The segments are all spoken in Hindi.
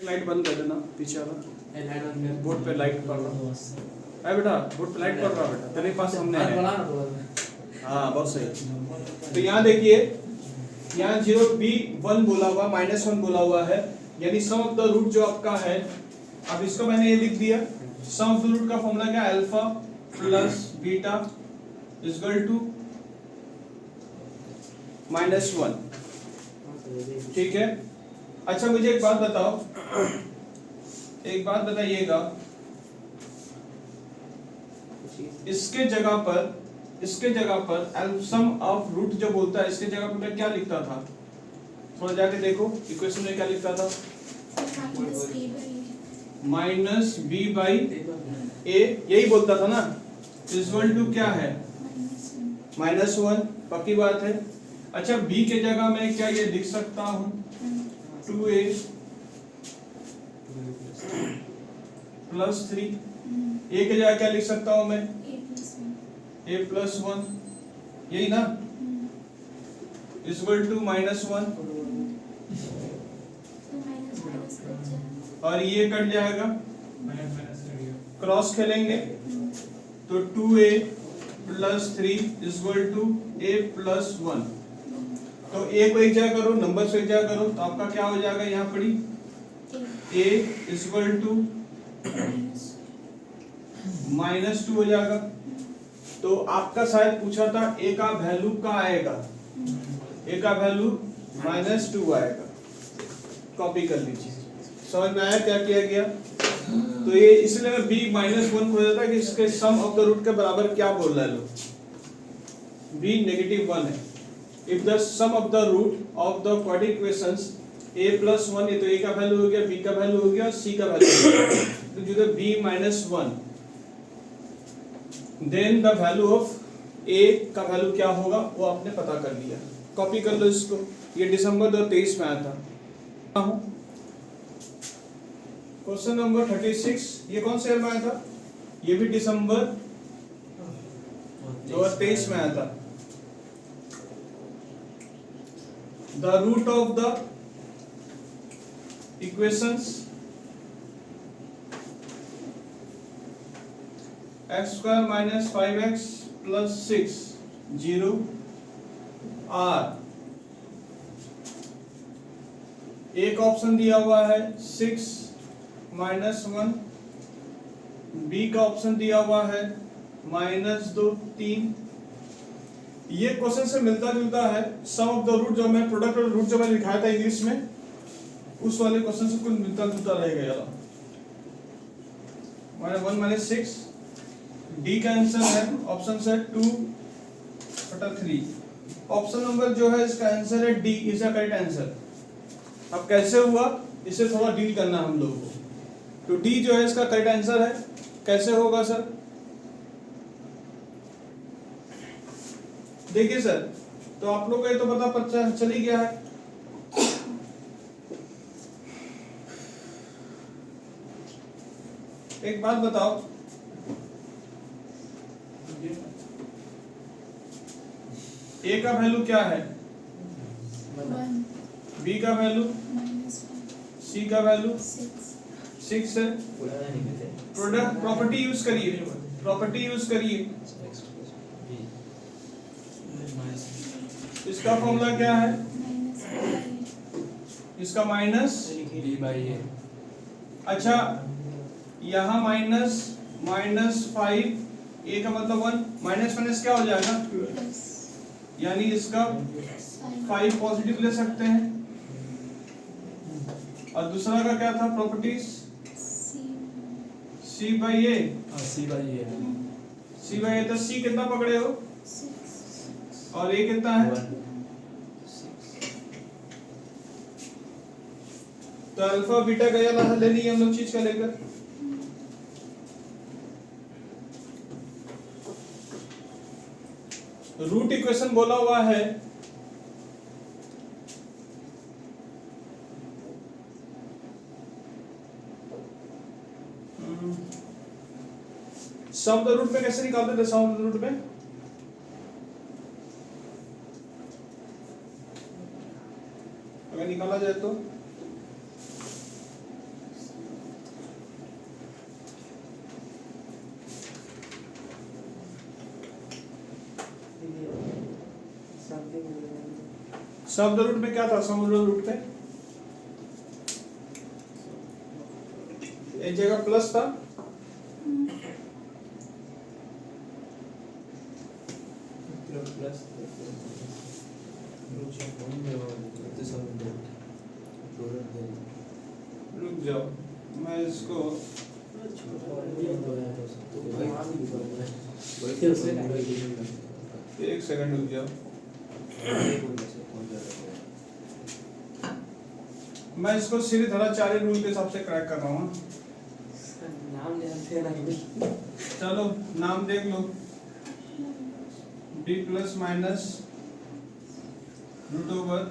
लाइट बंद कर देना पीछे वाला बोर्ड पे लाइट पड़ रहा है बेटा, बोर्ड पे लाइट पड़ रहा है बेटा, तेरे पास हमने है। हाँ बहुत सही। तो यहाँ देखिए, यहाँ 0b1 बोला हुआ, -1 बोला हुआ है, यानी सम ऑफ द रूट जो आपका है। अब इसको मैंने ये लिख दिया, सम ऑफ द रूट का फॉर्मूला क्या है, alpha plus beta is equal to -1। ठीक है। अच्छा मुझे एक बात बताओ, एक बात बताइएगा, इसके जगह पर सम ऑफ रूट जो बोलता है, इसके जगह पर मैं क्या लिखता था, थोड़ा जाके देखो इक्वेशन में क्या लिखता था, माइनस बी बाई ए, यही बोलता था ना। इक्वल टू क्या है, -1, पक्की बात है। अच्छा बी के जगह में क्या ये लिख सकता हूं, 2a प्लस 3, ए के जगह क्या लिख सकता हूं मैं, a प्लस 1, यही ना, इक्वल टू -1, और ये कट जाएगा, क्रॉस खेलेंगे तो 2a plus 3 equal to a plus 1। तो a को एक जगह करो, नंबर से एक जगह करो, तो आपका क्या हो जाएगा, यहाँ पड़ी a इक्वल टू -2 हो जाएगा। तो आपका शायद पूछा था a का वैल्यू का आएगा, a का वैल्यू -2 आएगा, कॉपी कर लीजिए। समझ में आया क्या किया गया। तो ये इसलिए मैं b -1 हो जाता है कि इसके सम ऑफ द रूट के बराबर क्या बोल रहा है लोग, b -1 है। If the sum of the root of the quadratic equations a plus 1, ये तो a का वैल्यू हो गया, b का वैल्यू हो गया और c का वैल्यू हो गया, तो जो है b -1, then the value of a का वैल्यू क्या होगा वो आपने पता कर लिया। कॉपी कर लो इसको, ये दिसंबर 2023 में आया था। क्वेश्चन नंबर 36, ये कौन से ईयर में आया था, ये भी दिसंबर 2023 में आया था। The root of the equations x² - 5x + 6 0 r, एक ऑप्शन दिया हुआ है 6 -1, बी का ऑप्शन दिया हुआ है -2 3। ये क्वेश्चन से मिलता जुलता है, सम ऑफ द रूट जो मैं प्रोडक्ट ऑफ रूट जो मैं लिखाया था इंग्लिश में, उस वाले क्वेश्चन से कुछ मिलता जुलता रहेगा यार। -1 - 6, डी का आंसर है, ऑप्शन है 2/3। ऑप्शन नंबर जो है इसका आंसर है D is the correct answer. अब कैसे हुआ, इसे थोड़ा डील करना हम लोगों को। तो डी जो है इसका करेक्ट आंसर है, कैसे होगा सर, देखिए सर, तो आप लोग को ये तो पता चल ही गया है। एक बात बताओ, ए का वैल्यू क्या है, 1, बी का वैल्यू, सी का वैल्यू 6 है। प्रोडक्ट प्रॉपर्टी यूज करिए, प्रॉपर्टी यूज करिए। इसका फॉर्मूला क्या है, इसका माइनस b बाई a। अच्छा यहाँ -5, a का मतलब 1, माइनस क्या हो जाएगा, यानी इसका 5 पॉजिटिव ले सकते हैं। और दूसरा का क्या था properties, c by a, c by a, c by a, तो c कितना पकड़े हो, और a कितना है, तो अल्फा बीटा का ये ले लिए हम लोग चीज का लेकर। रूट इक्वेशन बोला हुआ है सम द रूट में कैसे निकालते थे, सम द रूट में अगर निकाला जाए तो सम ऑफ द रूट में क्या था? सम ऑफ द रूट पे एक जगह प्लस था, प्लस रुक जाओ मैं इसको एक सेकंड रुक जाओ, मैं इसको सीधे धराचार्य रूल के हिसाब से क्रैक कर रहा हूँ। नाम जानते हैं ना। चलो नाम देख लो, b plus minus root over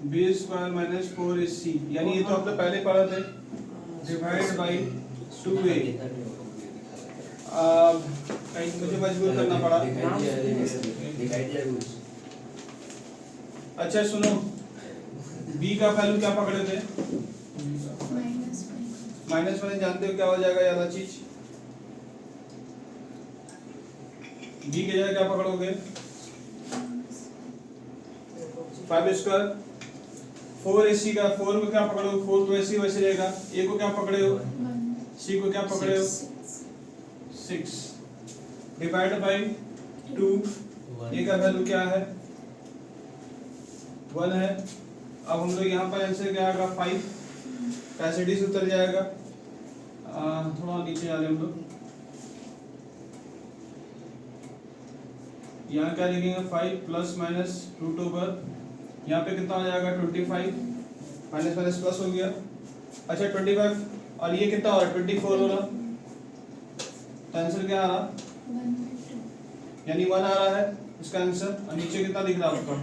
B square minus 4ac, यानी ये तो आपने पहले पढ़ा थे, डिवाइड बाई 2a। कहीं मुझे मजबूर करना पड़ा। अच्छा सुनो, b का वैल्यू क्या पकड़े थे? Minus one. जानते हो क्या हो जाएगा ये वाला चीज? b की जगह क्या पकड़ोगे? 5 स्क्वायर 4ac का 4 को क्या पकड़ोगे? 4 तो ऐसे वैसे रहेगा। a को क्या पकड़े हो? c को क्या पकड़े हो? 6 डिवाइड बाई 2। a का वैल्यू क्या है? 1 है। अब हम लोग यहाँ पर आंसर क्या आएगा? 5। पैसिडी से उतर जाएगा। थोड़ा नीचे आ जाए हम लोग, यहाँ क्या लिखेंगे? 5 प्लस माइनस रूट ओवर, यहाँ पे कितना हो जाएगा? 25 माइनस माइनस प्लस हो गया। अच्छा 25 और ये कितना हो रहा है? 24 हो रहा। तो आंसर क्या आ रहा? यानी 1 आ रहा है इसका आंसर। और नीचे कितना दिख रहा है आपका?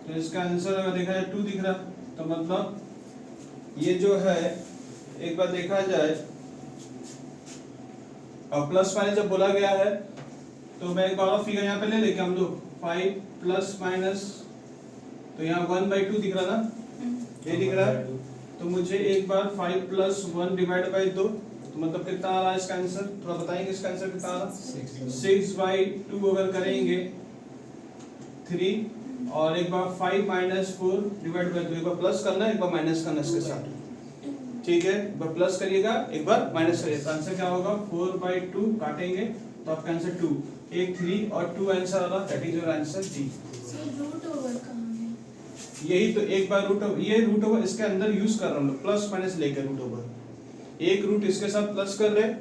तो इसका आंसर अगर देखा जाए 2 दिख रहा। तो मतलब ये जो है एक बार देखा जाए, और प्लस माइनस जब बोला गया है तो मैं एक बार और फिगर यहाँ पे ले लेके हम लोग 5 प्लस माइनस, तो यहाँ 1/2 दिख रहा ना, ये दिख रहा है। तो मुझे एक बार 5 प्लस 1 डिवाइड बाई 2, तो मतलब कितना आ रहा है इसका आंसर? थोड़ा बताएंगे इसका आंसर कितना आ रहा है? 6/2 अगर करेंगे 3, और एक बार 5 माइनस 4 डिवाइड बाई 2, एक बार प्लस करना है एक बार माइनस करना इसके साथ, ठीक है? एक बार प्लस करिएगा एक बार माइनस करिएगा, तो आंसर क्या होगा? 4/2 काटेंगे तो आपका आंसर 2, एक 3 और 2 आंसर आ रहा, that is your answer D. Root over कहाँ है? यही तो एक बार रूट ओवर, ये रूट ओवर इसके अंदर यूज कर रहा हूँ, प्लस माइनस लेकर रूट ओवर। एक रूट इसके साथ प्लस कर रहे,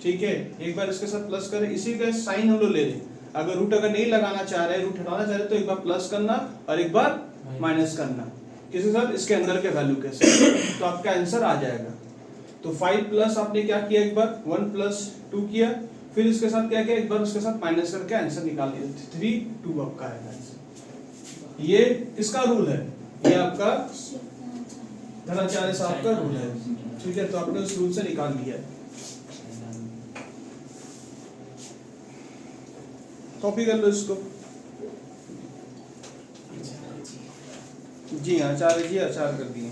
ठीक है, एक बार इसके साथ प्लस कर रहे, इसी का साइन हम लोग ले रहे। अगर रूट अगर नहीं लगाना चाह रहे, रूट हटाना चाह रहे, तो एक बार प्लस करना और एक बार माइनस करना, किसी साथ इसके अंदर के वैल्यू के साथ, तो आपका आंसर आ जाएगा। तो 5 प्लस आपने क्या किया? एक बार 1 प्लस 2 किया, फिर इसके साथ क्या किया? एक बार उसके साथ माइनस करके आंसर निकाल लिया, 3 2 आपका आएगा आंसर। ये किसका रूल है? ये आपका धनाचार्य साहब का रूल है, ठीक है? तो आपने उस रूल से निकाल लिया है। कॉपी कर लो इसको। जी हाँ, आचार्य जी आचार कर दिए।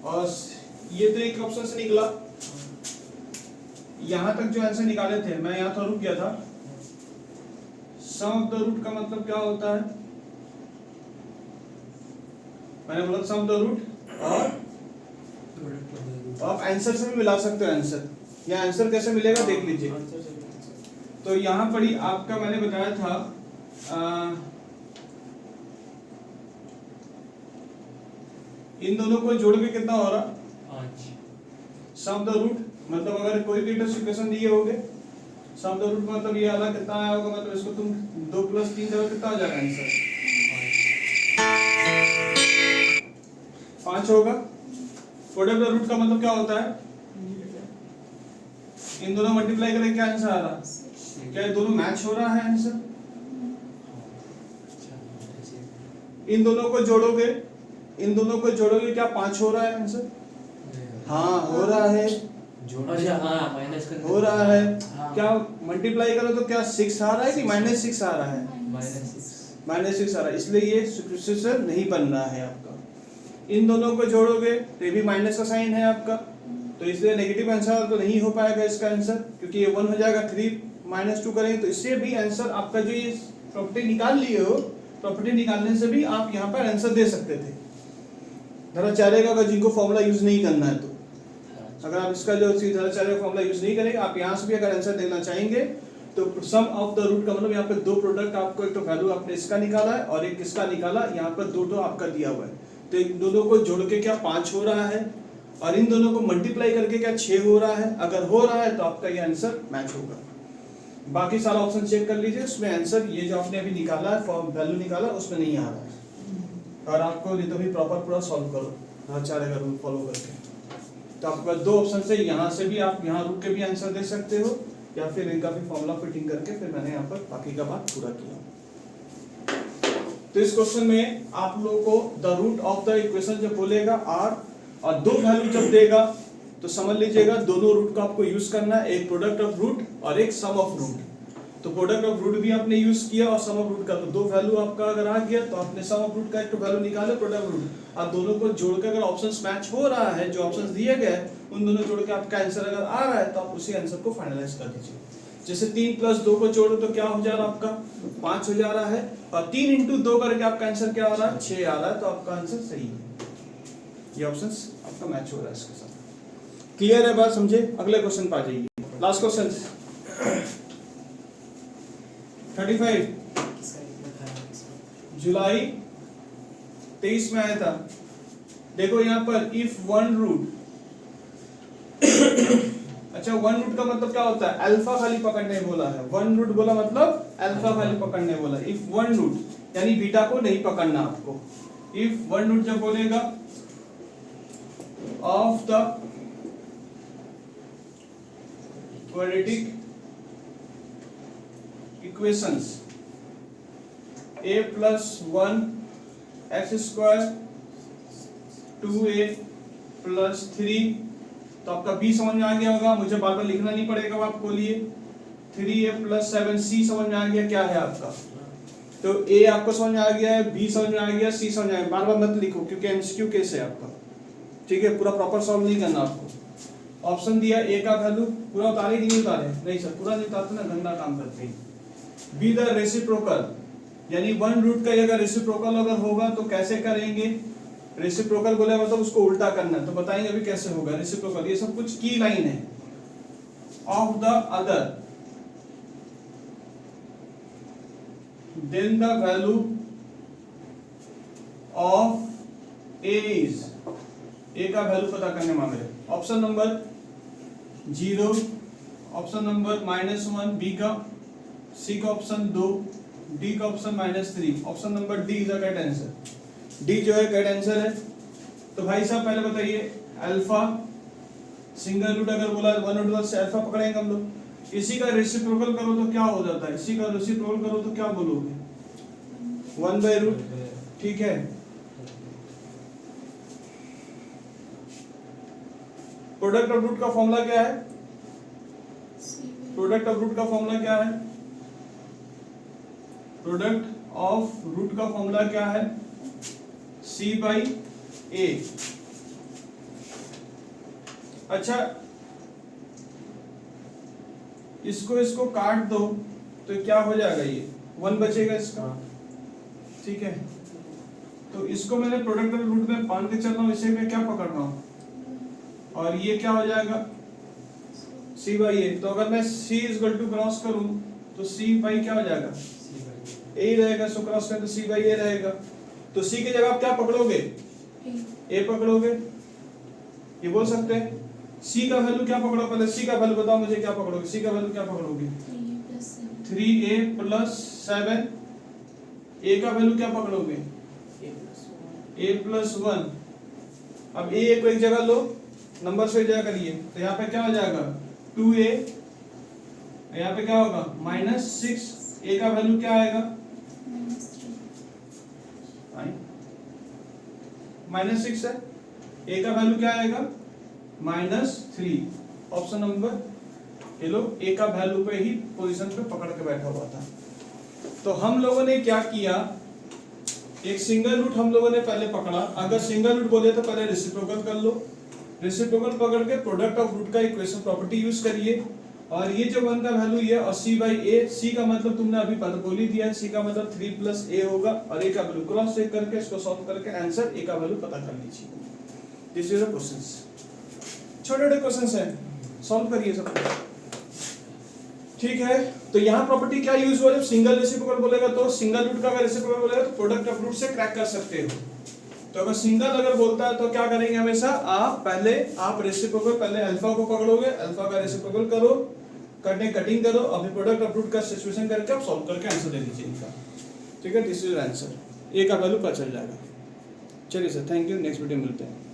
और ये तो एक ऑप्शन से निकला, यहां तक जो आंसर निकाले थे, मैं यहां तो रुक गया था। सम ऑफ द रूट का मतलब क्या होता है? मैंने बोला सम ऑफ द रूट, और आप आंसर से भी मिला सकते हो आंसर। या आंसर कैसे मिलेगा देख लीजिए। तो यहाँ पर ही आपका मैंने बताया था, इन दोनों को जोड़ के कितना हो रहा? 5। सम ऑफ द रूट मतलब अगर कोई भी इक्वेशन दिए होंगे, सम ऑफ द रूट मतलब ये वाला कितना आया होगा? मतलब इसको तुम 2 + 3 दो, कितना हो जाएगा आंसर? 5 होगा। प्रोडक्ट ऑफ द रूट का मतलब क्या होता है? इन दोनों मल्टीप्लाई करें क्या आंसर आ रहा? क्या ये दोनों मैच हो रहा है आंसर? इन दोनों को जोड़ोगे, इन दोनों को जोड़ोगे क्या 5 हो रहा है आंसर? हाँ हो रहा है, अच्छा हाँ माइनस कर हो रहा है। हाँ। क्या मल्टीप्लाई करो तो क्या 6 आ रहा है कि -6 आ रहा है? -6 -6 आ रहा है, इसलिए ये सुपरपोजिशन नहीं बन रहा है आपका। इन दोनों को जोड़ोगे तो ये भी माइनस का साइन है आपका, तो इसलिए नेगेटिव आंसर तो नहीं हो पाएगा इसका आंसर, क्योंकि ये 1 हो जाएगा। 3 - 2 करेंगे तो इससे भी आंसर आपका जो ये प्रॉपर्टी निकाल लिए हो, प्रॉपर्टी निकालने से भी आप यहाँ पर आंसर दे सकते थे धराचार्य का, अगर जिनको फॉर्मूला यूज नहीं करना है तो। अगर आप इसका जो धराचार्य का फॉर्मूला यूज नहीं करेंगे, आप यहाँ से भी अगर आंसर देना चाहेंगे तो सम ऑफ द रूट का मतलब यहाँ पे दो प्रोडक्ट आपको, एक तो वैल्यू आपने इसका निकाला है और एक इसका निकाला, यहाँ पर दो आपका दिया हुआ है, तो इन दोनों को जोड़ के क्या 5 हो रहा है और इन दोनों को मल्टीप्लाई करके क्या 6 हो रहा है। अगर हो रहा है तो आपका ये आंसर मैच होगा। बाकी सारा ऑप्शन चेक कर लीजिए, उसमें आंसर ये जो आपने अभी निकाला है, फॉर्म वैल्यू निकाला, उसमें नहीं आ रहा है। और आपको नहीं तो भी प्रॉपर पूरा सॉल्व करो धराचार्य का रूल फॉलो करके। तो आपके पास दो ऑप्शन से, यहाँ से भी आप यहाँ रुक के भी आंसर दे सकते हो, या फिर इनका भी फॉर्मूला फिटिंग करके फिर मैंने यहाँ पर बाकी का बात पूरा किया। तो इस क्वेश्चन में आप लोगों को the root of the equation जब बोलेगा r और दो वैल्यू जब देगा तो समझ लीजिएगा दोनों रूट का आपको यूज करना है, एक प्रोडक्ट ऑफ रूट और एक सम ऑफ रूट। तो प्रोडक्ट ऑफ रूट भी आपने यूज किया और सम ऑफ रूट का, तो दो वैल्यू आपका अगर आ गया तो आपने सम ऑफ रूट का एक तो वैल्यू निकाले, प्रोडक्ट ऑफ रूट, आप दोनों को जोड़कर अगर ऑप्शंस मैच हो रहा है, जो ऑप्शंस दिए गए उन दोनों जोड़ के आपका आंसर अगर आ रहा है तो आप उसी आंसर को फाइनलाइज कर दीजिए। जैसे 3 + 2 को जोड़ो तो क्या हो जा रहा है आपका 5 हो जा रहा है, और 3 × 2 करके आपका आंसर क्या आ रहा है 6 आ रहा है, तो आपका आंसर सही है। ये ऑप्शंस आपका मैच हो रहा है इसके साथ। क्लियर है बात, समझे? अगले क्वेश्चन पे आ जाइए। लास्ट क्वेश्चन 35 जुलाई 23 में आया था। देखो यहाँ पर इफ वन रूट अच्छा, वन रूट का मतलब क्या होता है? अल्फा खाली पकड़ने बोला है। वन रूट बोला मतलब अल्फा खाली पकड़ने बोला। इफ वन रूट यानी बीटा को नहीं पकड़ना आपको। इफ वन रूट जब बोलेगा of the quadratic equations a + 1 x² 2a + 3, तो आपका b समझ में आ गया होगा, मुझे बार बार लिखना नहीं पड़ेगा आपको लिए। 3a + 7 c समझ में आ गया क्या है आपका, तो a आपको समझ में आ गया है, b समझ में आ गया, c समझ में आ गया। बार बार मत लिखो क्योंकि एमसीक्यू केस है आपका, ठीक है? पूरा प्रॉपर सॉल्व नहीं करना आपको। ऑप्शन दिया a का वैल्यू पूरा उतारे कि नहीं उतारे? नहीं सर, पूरा नहीं उतारते ना, गंदा काम करते हैं। b द रेसिप्रोकल, यानी वन रूट का अगर रेसिप्रोकल अगर होगा तो कैसे करेंगे? रेसिप्रोकल बोले मतलब उसको उल्टा करना है, तो बताएंगे अभी कैसे होगा रेसिप्रोकल। ये सब कुछ की लाइन है। Of the other then the value of A is, A का वैल्यू पता करने मांग रहे। Option number 0, option number -1 B का, सी का ऑप्शन 2, डी का option -3। Option number D is the correct answer. D जो है करेक्ट आंसर है। तो भाई साहब पहले बताइए, अल्फा सिंगल रूट अगर बोला वन रूट से अल्फा पकड़ेंगे हम लोग। इसी का रेसिप्रोकल करो तो क्या हो जाता है? इसी का रेसिप्रोकल करो तो क्या बोलोगे? 1/√, ठीक है। प्रोडक्ट ऑफ रूट का फॉर्मूला क्या है? प्रोडक्ट ऑफ रूट का फॉर्मूला क्या है? प्रोडक्ट ऑफ रूट का फॉर्मूला क्या है? c/a। अच्छा, इसको काट दो तो क्या हो जाएगा? ये 1 बचेगा इसका, ठीक है। तो इसको मैंने प्रोडक्ट ऑफ रूट में मान के चल रहा हूँ, इसे मैं क्या पकड़ रहा हूँ, और ये क्या हो जाएगा c/a। तो अगर मैं c = क्रॉस करूं तो c/ क्या हो जाएगा? a रहेगा। सो क्रॉस करें तो c/a रहेगा। तो c की जगह आप क्या पकड़ोगे? a पकड़ोगे। ये बोल सकते हैं c का वैल्यू क्या पकड़ो? पहले c का वैल्यू बताओ मुझे, क्या पकड़ोगे? c का वैल्यू क्या पकड़ोगे? 3a + 7। a का वैल्यू क्या पकड़ोगे? a + 1। अब a को एक जगह लो, नंबर से एक जगह करिए, तो यहाँ पे क्या हो जाएगा? 2a, यहाँ पे क्या होगा? -6। a का वैल्यू क्या आएगा? -6 है। a का वैल्यू क्या आएगा? -3। ऑप्शन नंबर, ये लोग a का वैल्यू पे ही पोजीशन पे पकड़ के बैठा हुआ था। तो हम लोगों ने क्या किया, एक सिंगल रूट हम लोगों ने पहले पकड़ा, अगर सिंगल रूट बोले तो पहले रेसिप्रोकल कर लो, रेसिप्रोकल पकड़ के प्रोडक्ट ऑफ रूट का इक्वेशन प्रॉपर्टी यूज करिए, और ये जो 1 का वैल्यू ये और c बाई ए, c का मतलब तुमने अभी पता बोल ही दिया है, c का मतलब 3 प्लस a होगा, और a का वैल्यू क्रॉस चेक करके इसको सॉल्व करके आंसर a का वैल्यू पता कर लीजिए। दिस इज द क्वेश्चंस, छोटे छोटे क्वेश्चंस हैं, सॉल्व करिए सब। ठीक है, तो यहाँ प्रॉपर्टी क्या यूज हो रही है, सिंगल रेसिप्रोकल बोलेगा तो सिंगल रूट का अगर रेसिप्रोकल बोलेगा तो प्रोडक्ट ऑफ रूट से क्रैक कर सकते हो। तो अगर सिंगल अगर बोलता है तो क्या करेंगे हमेशा, आप रेसिप्रोकल पहले अल्फा को पकड़ोगे, अल्फा का रेसिप्रोकल करो, कटिंग करो, अभी प्रोडक्ट ऑफ रूट का सब्स्टिट्यूशन करके आप सॉल्व करके आंसर दे दीजिए इनका। ठीक है, दिस इज आंसर, ए का वैल्यू पता चल जाएगा। चलिए sir, thank you, next video मिलते हैं।